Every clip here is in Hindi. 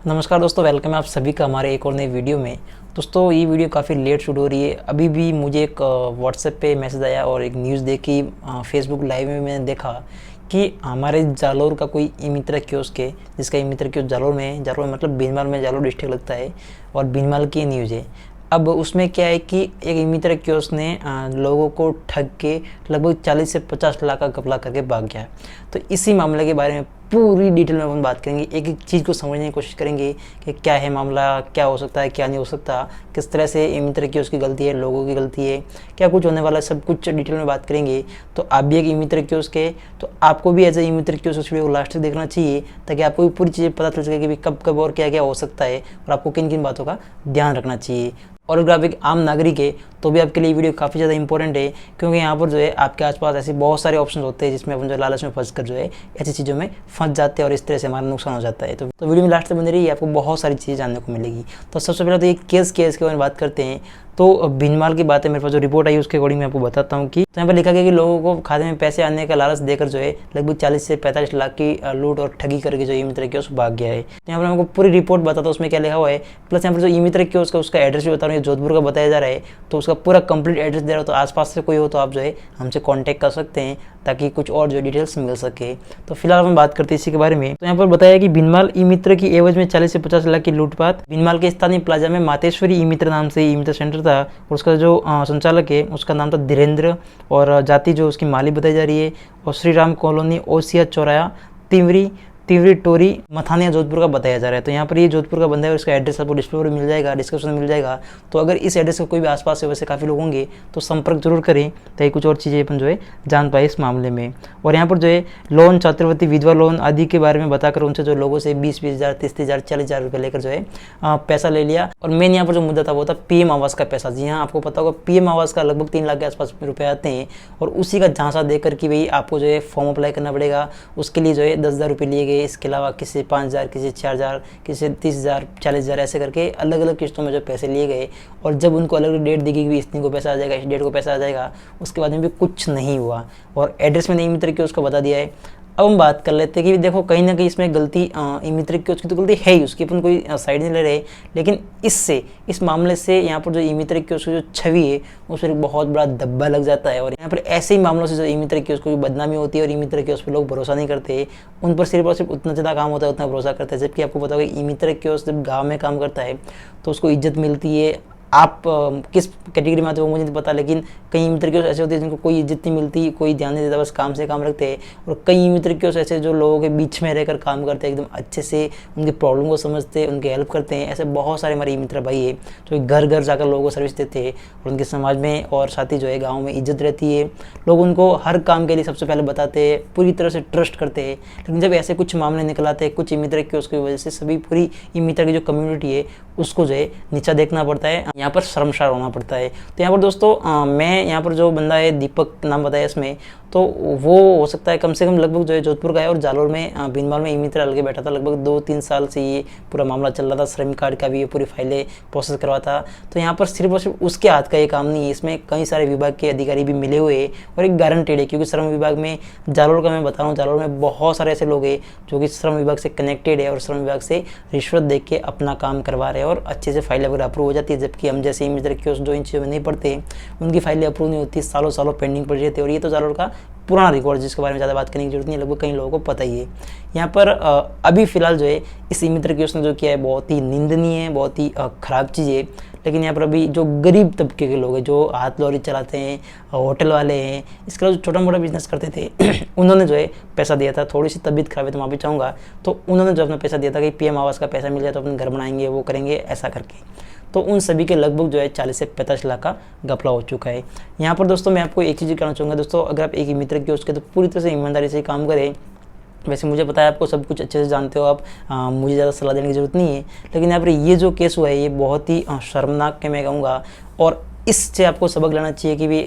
नमस्कार दोस्तों, वेलकम है आप सभी का हमारे एक और नई वीडियो में। दोस्तों ये वीडियो काफ़ी लेट शूट हो रही है। अभी भी मुझे एक व्हाट्सएप पे मैसेज आया और एक न्यूज़ देखी, फेसबुक लाइव में मैंने देखा कि हमारे जालोर का कोई ई मित्र कियोस्क है, जिसका ई मित्र कियोस्क जालोर में है। जालोर मतलब बीनमाल में जालोर डिस्ट्रिक्ट लगता है और बीनमाल की न्यूज़ है। अब उसमें क्या है कि एक ई मित्र कियोस्क ने लोगों को ठग के लगभग 40 से 50 लाख का घपला करके भाग गया। तो इसी मामले के बारे में पूरी डिटेल में अपन बात करेंगे, एक एक चीज़ को समझने की कोशिश करेंगे कि क्या है मामला, क्या हो सकता है, क्या नहीं हो सकता, किस तरह से ई मित्र की उसकी गलती है, लोगों की गलती है, क्या कुछ होने वाला है, सब कुछ डिटेल में बात करेंगे। तो आप भी एक ई मित्र कियोस्क है तो आपको भी as a E Mitra kiosk उस वीडियो को लास्ट तक देखना चाहिए, ताकि आपको भी पूरी चीज़ें पता चल सके कि कब कब और क्या क्या हो सकता है और आपको किन किन बातों का ध्यान रखना चाहिए। और अगर आप एक आम नागरिक है तो भी आपके लिए वीडियो काफ़ी ज़्यादा इंपॉर्टेंट है, क्योंकि यहाँ पर जो है आपके आसपास ऐसे बहुत सारे ऑप्शन होते हैं जिसमें अपन जो लालच में फंस कर जो है ऐसी चीज़ों में फंस जाते हैं और इस तरह से हमारा नुकसान हो जाता है। तो वीडियो में लास्ट तक बने रहिए, आपको बहुत सारी चीज़ें जानने को मिलेगी। तो सबसे पहले तो ये केस के बारे में बात करते हैं। तो बीनमाल की बात है, मेरे पास जो रिपोर्ट आई उसके अकॉर्डिंग मैं आपको बताता हूँ कि तो यहाँ पर लिखा गया कि लोगों को खाते में पैसे आने का लालच देकर जो है लगभग 40 से 45 लाख की लूट और ठगी करके जो ई मित्र कियोस्क भाग गया है। तो यहाँ पर हमको पूरी रिपोर्ट बताता हूँ उसमें क्या लिखा हुआ है, प्लस यहाँ पर जो ई मित्र कियोस्क है उसका एड्रेस भी बता रहा हूँ, जोधपुर का बताया जा रहा है। तो उसका पूरा कंप्लीट एड्रेस दे रहा हूँ, तो आसपास से कोई हो तो आप जो है हमसे कांटेक्ट कर सकते हैं ताकि कुछ और जो डिटेल्स मिल सके। तो फिलहाल हम बात करते हैं इसी के बारे में। तो यहाँ पर बताया कि बीनमाल ई मित्र की एवज में 40 से 50 लाख की लूटपाट। बीनमाल के स्थानीय प्लाजा में मातेश्वरी ई मित्र नाम से ई मित्र सेंटर था और उसका जो संचालक है उसका नाम था धीरेन्द्र और जाति जो उसकी माली बताई जा रही है। और श्री राम कॉलोनी, ओसिया चौराया, तिवरी टोरी, मथानिया, जोधपुर का बताया जा रहा है। तो यहाँ पर ये जोधपुर का बंदा है और इसका एड्रेस आपको डिस्प्ले पर मिल जाएगा, डिस्क्रिप्शन में मिल जाएगा। तो अगर इस एड्रेस का कोई भी आसपास है, वैसे काफ़ी लोग होंगे, तो संपर्क जरूर करें ताकि कुछ और चीज़ें अपन जो है जान पाए इस मामले में। और यहाँ पर जो है लोन, छात्रवृत्ति, विधवा लोन आदि के बारे में बताकर उनसे जो लोगों से 20-20 हज़ार, 30-30 हज़ार, 40 हज़ार रुपये लेकर जो है पैसा ले लिया। और मेन यहाँ पर जो मुद्दा था वो था पीएम आवास का पैसा। जी हाँ, आपको पता होगा पीएम आवास का लगभग 3 लाख के आसपास रुपये आते हैं और उसी का झांसा देकर कि भाई आपको जो है फॉर्म अप्लाई करना पड़ेगा, उसके लिए जो है 10,000 रुपये लिए गए। इसके अलावा किसी 5,000, किसी 4,000, किसी 30,000, 40,000 ऐसे करके अलग अलग किस्तों में जो पैसे लिए गए। और जब उनको अलग अलग डेट दी गई कि इस दिन को पैसा आ जाएगा, इस डेट को पैसा आ जाएगा, उसके बाद में भी कुछ नहीं हुआ और एड्रेस में नहीं मित्र की उसका बता दिया है। अब हम बात कर लेते हैं कि देखो कहीं ना कहीं इसमें गलती ई मित्र की उसकी तो गलती है ही, उसकी अपन कोई साइड नहीं ले रहे, लेकिन इस मामले से यहाँ पर जो ई मित्र की उसकी जो छवि है उस पर एक बहुत बड़ा धब्बा लग जाता है। और यहाँ पर ऐसे ही मामलों से जो ई मित्र की उसको बदनामी होती है और ई मित्र की उस पर लोग भरोसा नहीं करते, उन पर सिर्फ और सिर्फ उतना ज़्यादा काम होता है, उतना भरोसा करते हैं। जबकि आपको पता होगा ई मित्र की उस जब गाँव में काम करता है तो उसको इज्जत मिलती है। आप किस कैटेगरी में आते हो वो मुझे नहीं पता, लेकिन कई मित्र की ऐसे होते हैं जिनको कोई इज्जत नहीं मिलती, कोई ध्यान नहीं देता, बस काम से काम रखते हैं। और कई मित्र की ऐसे जो लोगों के बीच में रहकर काम करते हैं, एकदम अच्छे से उनकी प्रॉब्लम को समझते हैं, उनकी हेल्प करते हैं। ऐसे बहुत सारे हमारे मित्र भाई है जो घर घर जाकर लोगों को सर्विस देते हैं और उनके समाज में और साथ ही जो है गाँव में इज्जत रहती है। लोग उनको हर काम के लिए सबसे पहले बताते हैं, पूरी तरह से ट्रस्ट करते हैं। लेकिन जब ऐसे कुछ मामले निकल आते हैं कुछ ई मित्र की उसकी वजह से सभी पूरी ई मित्र की जो कम्युनिटी है उसको जो है नीचा देखना पड़ता है, यहाँ पर शर्मसार होना पड़ता है। तो यहाँ पर दोस्तों मैं यहाँ पर जो बंदा है दीपक नाम बताया इसमें, तो वो हो सकता है कम से कम लगभग जो है जोधपुर का है और जालोर में बीनमाल में ई मित्र अलग बैठा था। लगभग 2-3 साल से ये पूरा मामला चल रहा था, श्रम कार्ड का भी ये पूरी फाइलें प्रोसेस करवाता। तो यहाँ पर सिर्फ और सिर्फ उसके हाथ का ये काम नहीं है, इसमें कई सारे विभाग के अधिकारी भी मिले हुए हैं और एक गारंटेड है, क्योंकि श्रम विभाग में जालोर का मैं बता रहा हूँ, जालोर में बहुत सारे ऐसे लोग हैं जो कि श्रम विभाग से कनेक्टेड है और श्रम विभाग से रिश्वत दे के अपना काम करवा रहे हैं और अच्छे से फाइलें वगैरह अप्रूव हो जाती है। जबकि हम जैसे ई मित्र कियोस्क जो इन चीज़ों में नहीं पढ़ते उनकी फाइलें अप्रूव नहीं होती, सालों सालों पेंडिंग पड़ जाती है। और ये तो जालोर का पुराना रिकॉर्ड जिसके बारे में ज़्यादा बात करने की जरूरत नहीं है, लगभग कई लोगों को पता ही है। यहाँ पर अभी फिलहाल जो है इस ई मित्र कियोस्क ने जो किया है बहुत ही निंदनीय है, बहुत ही ख़राब चीज़ है। लेकिन यहाँ पर अभी जो गरीब तबके के लोग हैं, जो हाथ लॉरी चलाते हैं, होटल वाले हैं, इसके अलावा जो छोटा मोटा बिजनेस करते थे उन्होंने जो है पैसा दिया था। थोड़ी सी तबीयत खराब है तो माफ़ी चाहूँगा, तो उन्होंने जो अपना पैसा दिया था कि पीएम आवास का पैसा मिल जाए तो अपने घर बनाएंगे, वो करेंगे, ऐसा करके। तो उन सभी के लगभग जो है 40 से 45 लाख का घपला हो चुका है। यहाँ पर दोस्तों मैं आपको एक चीज़ कहना चाहूँगा दोस्तों, अगर आप एक ई मित्र की उसके तो पूरी तरह से ईमानदारी से काम करें। वैसे मुझे पता है आपको सब कुछ अच्छे से जानते हो आप, मुझे ज़्यादा सलाह देने की ज़रूरत नहीं है, लेकिन यहाँ पर ये जो केस हुआ है ये बहुत ही शर्मनाक के मैं कहूँगा। और इससे आपको सबक लेना चाहिए कि भी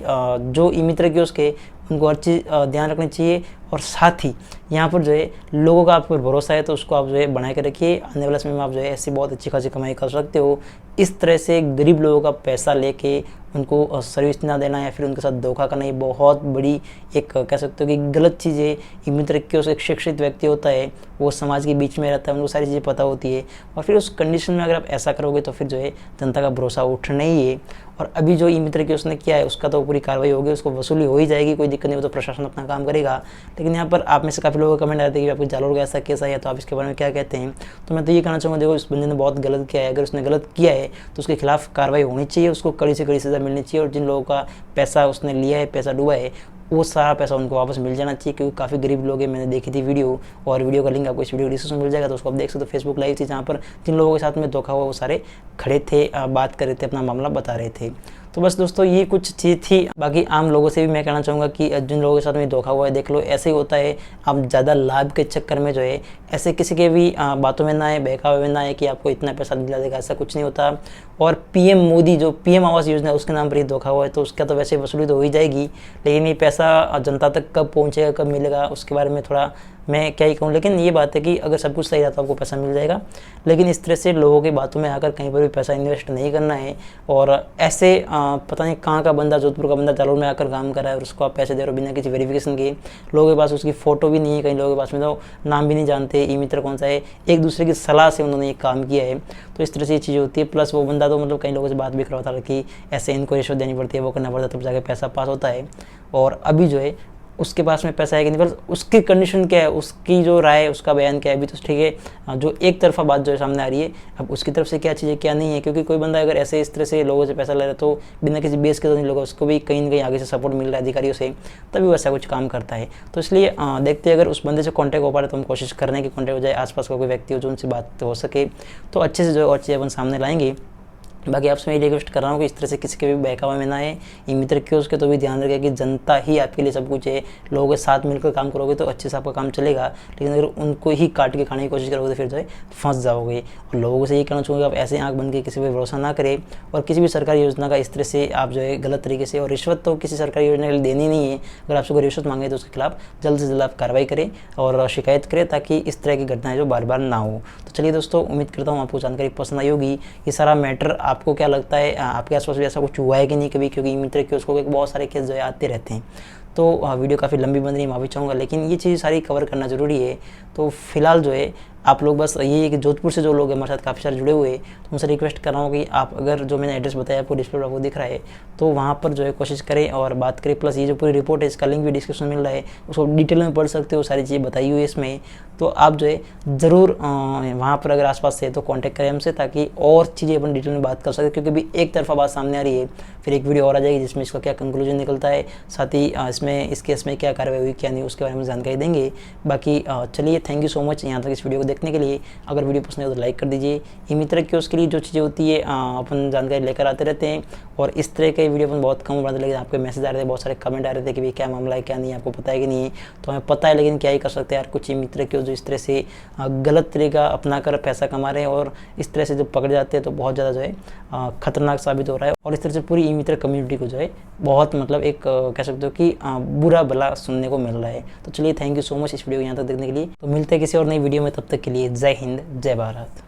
जो ई मित्र कियोस्क है उनको हर चीज़ ध्यान रखनी चाहिए। और साथ ही यहाँ पर जो है लोगों का आप पर भरोसा है तो उसको आप जो है बना के रखिए। आने वाले समय में आप जो है ऐसी बहुत अच्छी खासी कमाई कर सकते हो। इस तरह से गरीब लोगों का पैसा लेके उनको सर्विस ना देना या फिर उनके साथ धोखा करना, ये बहुत बड़ी एक कह सकते हो कि गलत चीज़ है। एक मित्र की एक शिक्षित व्यक्ति होता है, वो समाज के बीच में रहता है, उनको सारी चीज़ें पता होती है, और फिर उस कंडीशन में अगर आप ऐसा करोगे तो फिर जो है जनता का भरोसा उठना ही है। और अभी जो ई मित्र की उसने किया है उसका तो पूरी कार्रवाई होगी, उसको वसूली हो ही जाएगी, कोई दिक्कत नहीं हो, तो प्रशासन अपना काम करेगा। लेकिन यहाँ पर आप में से काफ़ी लोगों का कमेंट आते हैं कि आपको जालोर का ऐसा केस है, तो आप इसके बारे में क्या कहते हैं। तो मैं तो ये कहना चाहूँगा, देखो इस बंदे ने बहुत गलत किया है, अगर उसने गलत किया है तो उसके खिलाफ कार्रवाई होनी चाहिए, उसको कड़ी से कड़ी सज़ा मिलनी चाहिए। और जिन लोगों का पैसा उसने लिया है, पैसा डूबा है, वो सारा पैसा उनको वापस मिल जाना चाहिए, क्योंकि काफ़ी गरीब लोग हैं। मैंने देखी थी वीडियो, और वीडियो का लिंक आपको इस वीडियो डिस्क्रिप्शन में मिल जाएगा, तो उसको आप देख सकते हो। फेसबुक लाइव थी जहाँ पर जिन लोगों के साथ में धोखा हुआ वो सारे खड़े थे, बात कर रहे थे, अपना मामला बता रहे थे। तो बस दोस्तों ये कुछ चीज़ थी। बाकी आम लोगों से भी मैं कहना चाहूँगा कि जिन लोगों के साथ में धोखा हुआ है, देख लो ऐसे ही होता है। आप ज़्यादा लाभ के चक्कर में जो है ऐसे किसी के भी बातों में ना आए, बहकावे में ना आए कि आपको इतना पैसा दिला देगा, ऐसा कुछ नहीं होता। और पीएम मोदी जो पीएम आवास योजना है उसके नाम पर ही धोखा हुआ है, तो उसका तो वैसे वसूली तो हो ही जाएगी, लेकिन ये पैसा जनता तक कब पहुँचेगा, कब मिलेगा, उसके बारे में थोड़ा मैं क्या ही कहूँ। लेकिन ये बात है कि अगर सब कुछ सही रहा तो आपको पैसा मिल जाएगा। लेकिन इस तरह से लोगों की बातों में आकर कहीं पर भी पैसा इन्वेस्ट नहीं करना है। और ऐसे पता नहीं कहाँ का बंदा, जोधपुर का बंदा जालोर में आकर काम कर रहा है और उसको आप पैसे दे रहे हो बिना किसी वेरिफिकेशन के। लोगों के पास उसकी फ़ोटो भी नहीं है, कई लोगों के पास में तो नाम भी नहीं जानते ई मित्र कौन सा है, एक दूसरे की सलाह से उन्होंने ये काम किया है। तो इस तरह से ये चीज़ होती है। प्लस वो बंदा तो मतलब कई लोगों से बात भी करवाता था कि ऐसे इनको रिश्वत देनी पड़ती है, वो करना पड़ता है, तब जाके पैसा पास होता है। और अभी जो है उसके पास में पैसा है कि नहीं, पर उसकी कंडीशन क्या है, उसकी जो राय है, उसका बयान क्या है, अभी तो ठीक है। जो एक तरफा बात जो है सामने आ रही है, अब उसकी तरफ से क्या चीज़ है क्या नहीं है, क्योंकि कोई बंदा अगर ऐसे इस तरह से लोगों से पैसा ले रहा है तो बिना किसी बेस के तो नहीं लोग, उसको भी कहीं ना कहीं आगे से सपोर्ट मिल रहा है अधिकारियों से, तभी वो ऐसा कुछ काम करता है। तो इसलिए देखते हैं अगर उस बंदे से कॉन्टैक्ट हो पा रहा है तो हम कोशिश कर रहे हैं कि कॉन्टैक्ट हो जाए, आसपास का कोई व्यक्ति हो जो उनसे बात हो सके, तो अच्छे से जो है और चीज़ें अपन सामने लाएंगे। बाकी आपसे मैं रिक्वेस्ट कर रहा हूँ कि इस तरह से किसी के भी बहकावे में ना आए। ई मित्र के उसके तो भी ध्यान रखें कि जनता ही आपके लिए सब कुछ है। लोगों के साथ मिलकर काम करोगे तो अच्छे से आपका काम चलेगा, लेकिन अगर उनको ही काट के खाने की कोशिश करोगे तो फिर जो है फंस जाओगे। और लोगों से ये कहना चाहूँगा आप ऐसे आँख बन के किसी पर भरोसा ना करें, और किसी भी सरकारी योजना का इस तरह से आप जो है गलत तरीके से, और रिश्वत तो किसी सरकारी योजना के लिए देनी नहीं है। अगर आपसे कोई रिश्वत मांगे तो उसके खिलाफ जल्द से जल्द आप कार्रवाई करें और शिकायत करें, ताकि इस तरह की घटनाएं जो बार बार ना हो। तो चलिए दोस्तों, उम्मीद करता हूँ आपको जानकारी पसंद आई होगी। ये सारा मैटर आपको क्या लगता है, आपके आसपास भी ऐसा कुछ हुआ है कि नहीं कभी, क्योंकि मित्र के उसको बहुत सारे केस जो है आते रहते हैं। तो वीडियो काफ़ी लंबी बन रही है, माफ़ी चाहूँगा, लेकिन ये चीज़ सारी कवर करना ज़रूरी है। तो फिलहाल जो है आप लोग बस ये है कि जोधपुर से जो लोग हमारे साथ काफ़ी सारे जुड़े हुए हैं, तो उनसे रिक्वेस्ट कर रहा हूँ कि आप अगर जो मैंने एड्रेस बताया आपको डिस्प्ले पर आपको दिख रहा है, तो वहाँ पर जो है कोशिश करें और बात करें। प्लस ये जो पूरी रिपोर्ट है इसका लिंक भी डिस्क्रिप्शन में मिल रहा है, उसको डिटेल में पढ़ सकते हो, सारी चीज़ें बताई हुई है इसमें। तो आप जो है ज़रूर वहाँ पर अगर आसपास से तो कॉन्टैक्ट करें हमसे, ताकि और चीज़ें अपन डिटेल में बात कर सकें, क्योंकि अभी एक तरफा बात सामने आ रही है। फिर एक वीडियो और आ जाएगी जिसमें इसका क्या कंक्लूजन निकलता है, साथ ही इसमें इस केस में क्या कार्रवाई हुई क्या नहीं, उसके बारे में जानकारी देंगे। बाकी चलिए, थैंक यू सो मच यहाँ तक इस वीडियो को देखने के लिए। अगर वीडियो पसंद है तो लाइक कर दीजिए। ई मित्र के उसके लिए जो चीज़ें होती है अपन जानकारी लेकर आते रहते हैं, और इस तरह के वीडियो अपन बहुत कम बनाते, लेकिन आपके मैसेज आ रहे थे, बहुत सारे कमेंट आ रहे थे कि भाई क्या मामला है क्या नहीं, आपको पता है कि नहीं है। तो हमें पता है, लेकिन क्या ही कर सकते हैं यार। कुछ ई मित्र के जो इस तरह से गलत तरीका अपना कर पैसा कमा रहे हैं, और इस तरह से जब पकड़ जाते हैं तो बहुत ज़्यादा जो है खतरनाक साबित हो रहा है। और इस तरह से पूरी ई मित्र कम्युनिटी को जो है बहुत मतलब एक कह सकते हो कि बुरा भला सुनने को मिल रहा है। तो चलिए, थैंक यू सो मच इस वीडियो को यहाँ तक देखने के लिए। तो मिलते हैं किसी और नई वीडियो में, तब तक के लिए जय हिंद, जय भारत।